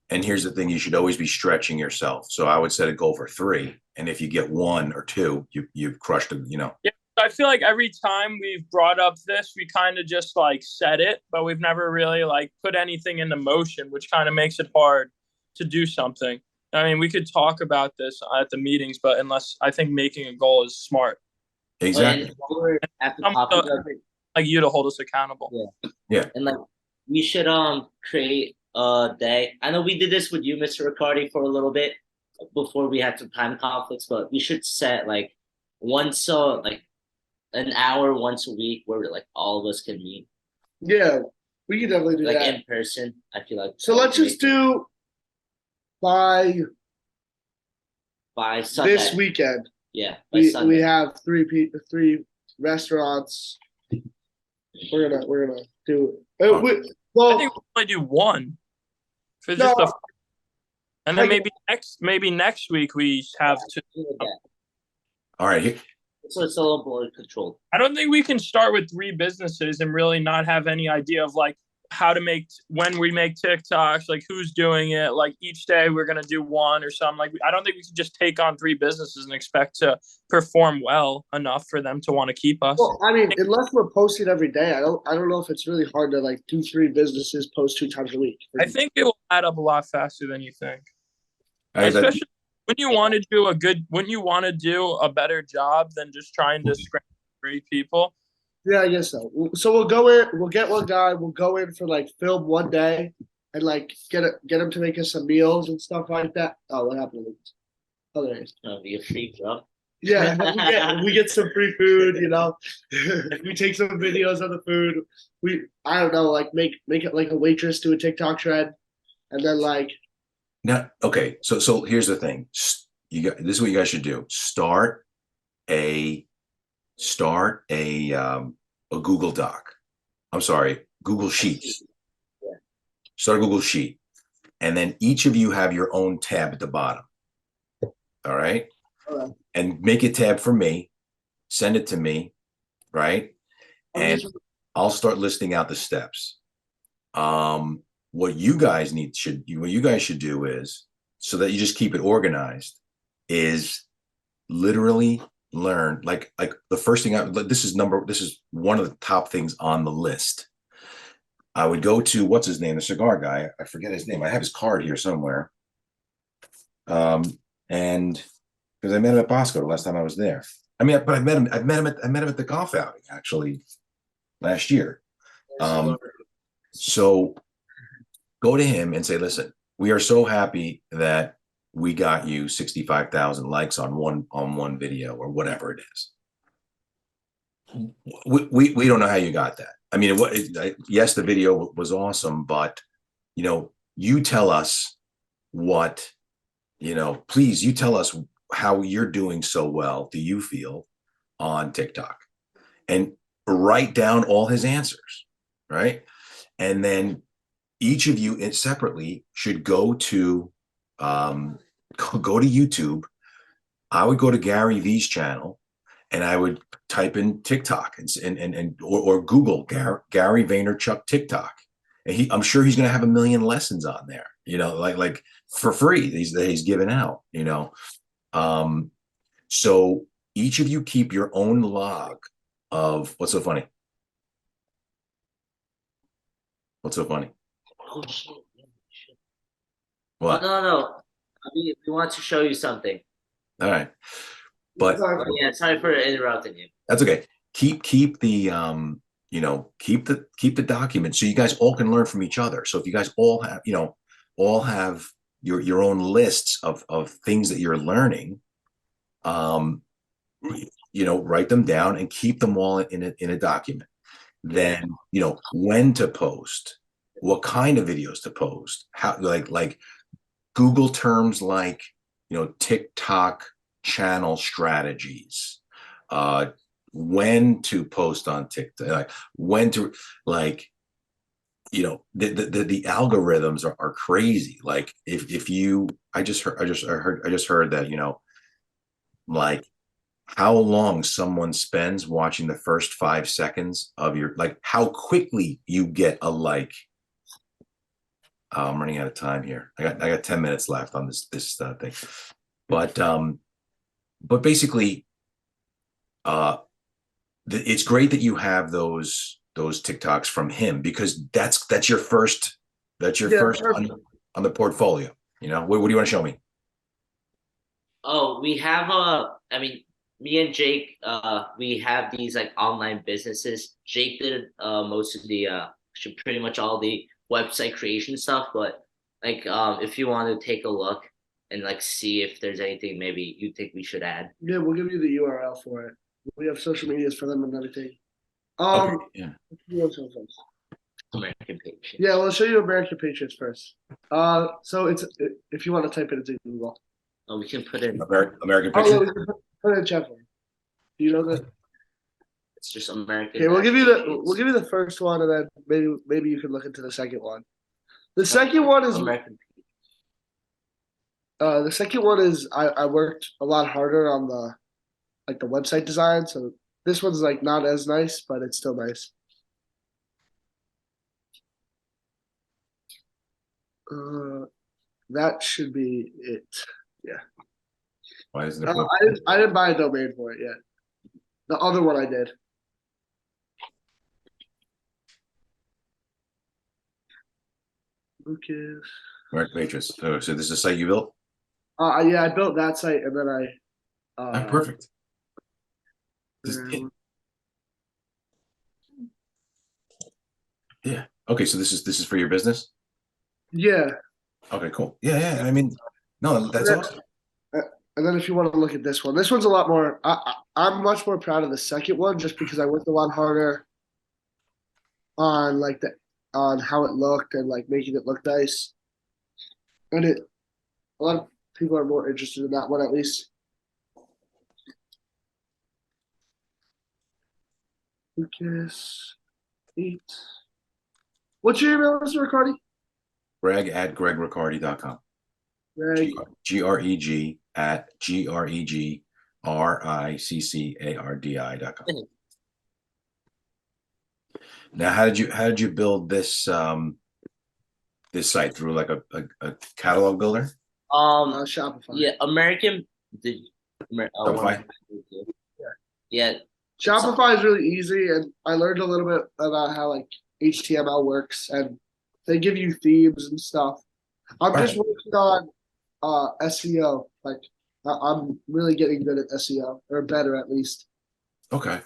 S1: And here's the thing, you should always be stretching yourself. So I would set a goal for 3. And if you get 1 or 2, you've crushed it,
S3: Yeah, I feel like every time we've brought up this, we kind of just like said it, but we've never really like put anything into motion, which kind of makes it hard to do something. I mean, we could talk about this at the meetings, but unless I think making a goal is smart.
S1: Exactly.
S5: and while we're at the topic of it,
S3: Like you to hold us accountable.
S5: and like we should create a day. I know we did this with you, Mr. Riccardi, for a little bit before we had some time conflicts, but we should set like like an hour once a week where like all of us can meet
S2: Yeah, we can definitely do
S5: like
S2: that.
S5: in person. I feel like
S2: So let's just do by
S5: Sunday.
S2: this weekend.
S5: Yeah, by
S2: We
S5: Sunday.
S2: have three restaurants. We're gonna do.
S3: I
S2: Well,
S3: think we'll only do one for
S2: No.
S3: just the, and then
S2: Like-
S3: maybe next week we have to.
S1: All right.
S5: So it's a little more controlled.
S3: I don't think we can start with 3 businesses and really not have any idea of like how to when we make TikToks, like who's doing it. Like each day we're gonna do one or something. Like I don't think we can just take on 3 businesses and expect to perform well enough for them to want to keep us.
S2: well, I mean, unless we're posting every day, I don't know if it's really hard to like do 3 businesses post 2 times a week.
S3: I think it will add up a lot faster than you think.
S1: I- that-
S3: Especially when you want to do a better job than just trying to scramble great people.
S2: Yeah, I guess so. So we'll go in. We'll get one guy. We'll go in for like film one day, and like get him to make us some meals and stuff like that. Oh, what happened to Lucas? Oh, there he is.
S5: It'll be a free job.
S2: Yeah, we get some free food. You know, we take some videos of the food. I don't know, like make it like a waitress do a TikTok trend, and then like
S1: Now, okay. So here's the thing. This is what you guys should do. Start a Google Doc. I'm sorry, Google Sheets. Start a Google Sheet. And then each of you have your own tab at the bottom. All right.
S2: Alright.
S1: And make a tab for me. Send it to me. Right. And I'll start listing out the steps. What you guys should do is, so that you just keep it organized, is literally learn like the first thing this is one of the top things on the list. I would go to, what's his name, the cigar guy, I forget his name, I have his card here somewhere, and because I met him at Bosco the last time I was there. I mean, but I met him at the golf outing actually last year. So go to him and say, listen, we are so happy that we got you 65,000 likes on one video or whatever it is. We don't know how you got that. I mean, yes, the video was awesome, but you tell us please, you tell us how you're doing so well. Do you feel on TikTok? And write down all his answers, right? And then each of you separately should go to YouTube. I would go to Gary Vee's channel and I would type in TikTok or Google Gary Vaynerchuk TikTok. And I'm sure he's going to have a million lessons on there, like for free that he's giving out, So each of you keep your own log of what's so funny. What's so funny?
S5: Oh shit.
S1: What?
S5: No. We want to show you something.
S1: All right. But
S5: Yeah, sorry for interrupting you.
S1: that's okay. Keep the keep the document so you guys all can learn from each other. So if you guys all have your own lists of things that you're learning, write them down and keep them all in a document. Then when to post, what kind of videos to post, how like Google terms like TikTok channel strategies, when to post on TikTok, like when to the algorithms are crazy. Like if you I just heard that like how long someone spends watching the first 5 seconds of your, like how quickly you get a like. I'm running out of time here. I got 10 minutes left on this thing, but basically, it's great that you have those TikToks from him, because that's your first on the portfolio. What do you want to show me?
S5: Oh, we have I mean, me and Jake, we have these like online businesses. Jake did most of the pretty much all the website creation stuff, but like if you want to take a look and like see if there's anything maybe you think we should add.
S2: Yeah, we'll give you the URL for it. We have social medias for them and everything.
S1: Okay, yeah.
S5: American Patriots.
S2: Yeah, we'll show you American Patriots first. So it's if you want to type it into Google.
S5: Oh, we can put in.
S1: American
S2: Oh,
S1: Pictures.
S2: yeah, we can put it in chat for you. Do you know that?
S5: It's just American.
S2: Okay, we'll give you the first one, and then maybe you can look into the second one. The second one is
S5: American.
S2: I worked a lot harder on the website design, so this one's like not as nice, but it's still nice. That should be it. Yeah.
S1: Why isn't it?
S2: I didn't buy a domain for it yet. The other one I did. Lucas.
S1: American Patriots. So this is a site you built?
S2: Yeah, I built that site and then I.
S1: Perfect. Yeah. Okay. So this is for your business?
S2: Yeah.
S1: Okay. Cool. Yeah. I mean, no, that's awesome.
S2: And then if you want to look at this one's a lot more. I'm much more proud of the second one, just because I worked a lot harder on on how it looked and like making it look nice. And a lot of people are more interested in that one, at least. Lucas 8. What's your email, Mr. Riccardi?
S1: Greg@GregRiccardi.com.
S2: Greg.
S1: GREG@GREGRICCARDI.com. Now, how did you build this this site, through like a catalog builder?
S2: Shopify.
S5: Yeah, American.
S1: Shopify?
S5: Yeah.
S2: Shopify is really easy, and I learned a little bit about how like HTML works, and they give you themes and stuff. I'm just working on SEO. Like I'm really getting good at SEO, or better at least.
S1: Okay.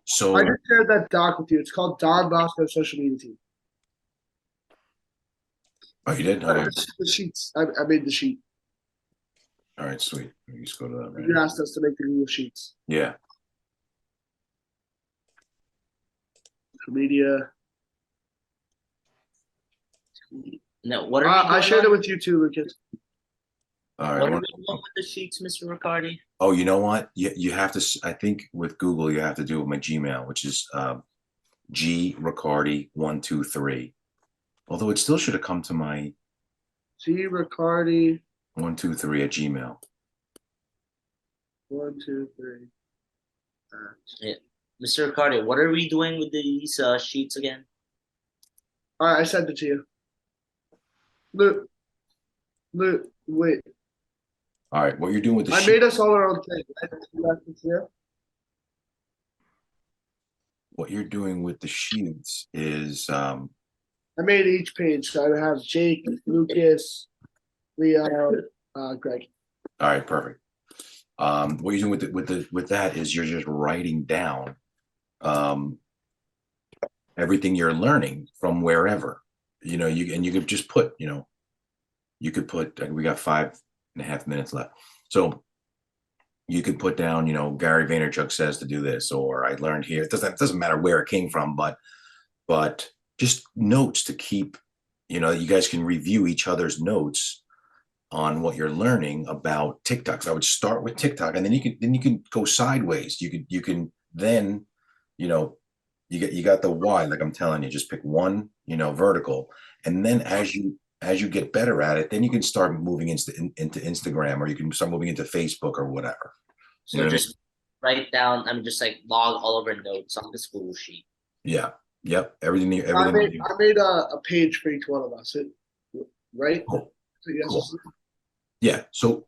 S1: So
S2: I just shared that doc with you. It's called Don Bosco Social Media Team.
S1: oh, you did? Okay.
S2: The sheets. I made the sheet.
S1: All right, sweet. Let me just go to that right
S2: You
S1: now.
S2: asked us to make the Google Sheets.
S1: Yeah.
S2: Media.
S5: No, what are
S2: I shared it with you too, Lucas.
S1: All
S5: What are
S1: right.
S5: we doing with the sheets, Mr. Riccardi?
S1: Oh, you know what? You have to. I think with Google, you have to do it with my Gmail, which is GRiccardi123. Although it still should have come to my
S2: G Riccardi
S1: 123 at Gmail.
S2: 1, 2, 3.
S5: Yeah. Mr. Ricardo, what are we doing with these sheets again?
S2: All right, I sent it to you. Luke, wait.
S1: All right, what you're doing with the
S2: I
S1: sheet,
S2: made us all our own thing. Right? You got this here?
S1: what you're doing with the sheets is
S2: I made each page, so I have Jake, Lucas, Leo, Greg.
S1: all right, perfect. What you're doing with that is you're just writing down um everything you're learning from wherever. You could just put, you could put we got 5.5 minutes left. So you could put down, Gary Vaynerchuk says to do this, or I learned here. It doesn't matter where it came from, but just notes to keep, you guys can review each other's notes on what you're learning about TikTok. So I would start with TikTok, and then you can go sideways. You can then, you got the why, like I'm telling you, just pick one, vertical, and then as you get better at it, then you can start moving into Instagram, or you can start moving into Facebook or whatever.
S5: So just write down. I'm just like log all over notes on this Google sheet.
S1: Yeah. Yep. Everything.
S2: I made a page for each one of us, right?
S1: Cool.
S2: So you guys
S1: Cool.
S2: just-
S1: Yeah. So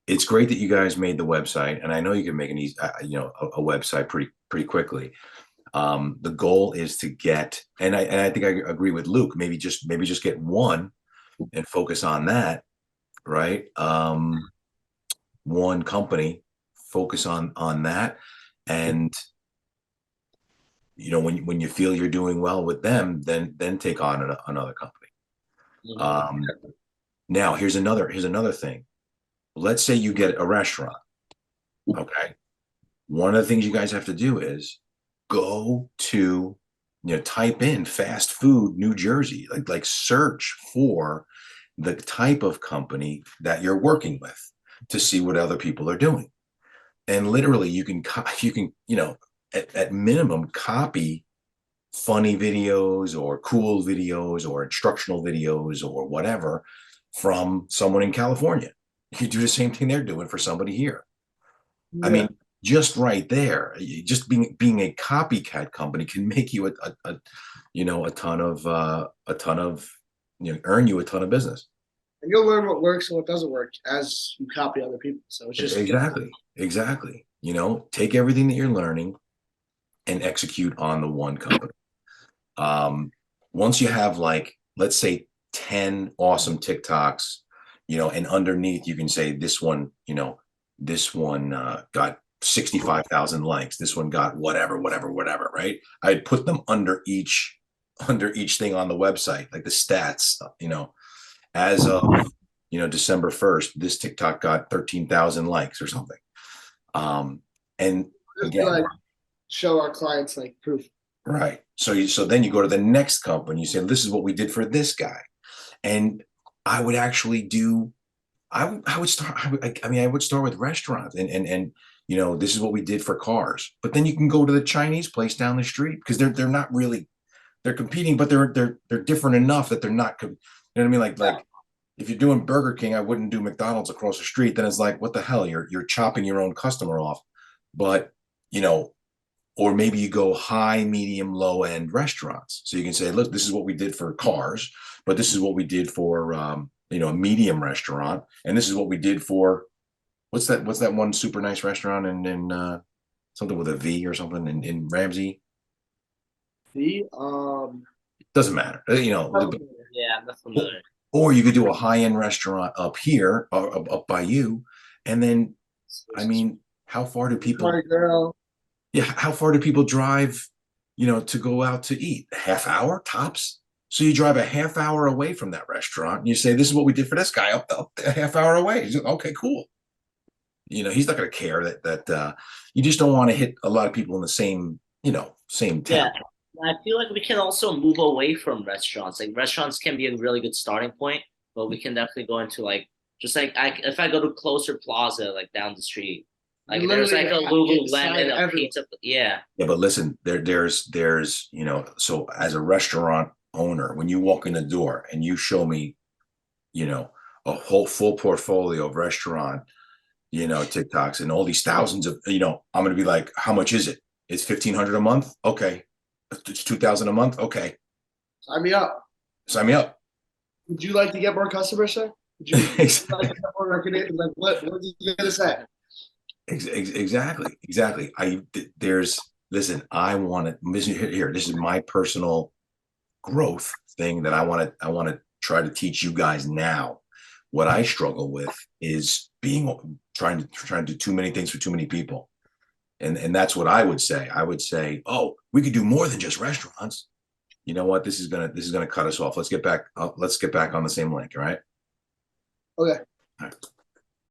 S1: it's great that you guys made the website, and I know you can make an easy, a website pretty quickly. The goal is to get, and I think I agree with Luke. Maybe just get one and focus on that, right? One company, focus on that, and when you feel you're doing well with them, then take on another company. Now here's another thing. Let's say you get a restaurant. Okay. One of the things you guys have to do is go to, type in fast food New Jersey, like search for the type of company that you're working with to see what other people are doing. And literally you can at minimum copy funny videos or cool videos or instructional videos or whatever from someone in California. You do the same thing they're doing for somebody here.
S2: Yeah.
S1: I mean, just right there, just being a copycat company can make you a ton of earn you a ton of business.
S2: And you'll learn what works and what doesn't work as you copy other people. So it's just
S1: Exactly. Take everything that you're learning and execute on the one company. Once you have, like, let's say 10 awesome TikToks, and underneath you can say this one got 65,000 likes. This one got whatever, right? I'd put them under each thing on the website, like the stats, as of, December 1st, this TikTok got 13,000 likes or something. And
S2: just
S1: again,
S2: like show our clients like proof.
S1: right. So then you go to the next company, you say, this is what we did for this guy. And I would actually do, I would start with restaurants and this is what we did for cars. But then you can go to the Chinese place down the street, because they're not really, they're competing, but they're different enough that they're not, you know what I mean? Like if you're doing Burger King, I wouldn't do McDonald's across the street. Then it's like, what the hell? You're chopping your own customer off. But, or maybe you go high, medium, low end restaurants. So you can say, look, this is what we did for cars, but this is what we did for, a medium restaurant. And this is what we did for, what's that one super nice restaurant in something with a V or something in Ramsey? Doesn't matter.
S5: Yeah, I'm not familiar.
S1: Or you could do a high-end restaurant up here, up by you. And then, I mean, how far do people, how far do people drive, to go out to eat? A half hour tops. So you drive a half hour away from that restaurant and you say, this is what we did for this guy up a half hour away. He's like, okay, cool. He's not going to care that you just don't want to hit a lot of people in the same town.
S5: Yeah. I feel like we can also move away from restaurants. Like restaurants can be a really good starting point, but we can definitely go into if I go to Closer Plaza, like down the street, like there's like a Lululemon and a pizza. Yeah.
S1: Yeah, but listen, there's so as a restaurant owner, when you walk in the door and you show me, a whole full portfolio of restaurant, TikToks and all these thousands of, I'm going to be like, how much is it? It's 1,500 a month. Okay. It's 2,000 a month. Okay.
S2: Sign me up.
S1: Sign me up.
S2: Would you like to get more customers, sir? Would you like to get more recognition? Like, what are you gonna say?
S1: Exactly. Listen, I want to, here, this is my personal growth thing that I want to try to teach you guys now. What I struggle with is trying to do too many things for too many people. And that's what I would say. I would say, oh, we could do more than just restaurants. You know what? This is gonna cut us off. Let's get back on the same link, all right?
S2: Okay.
S1: All right.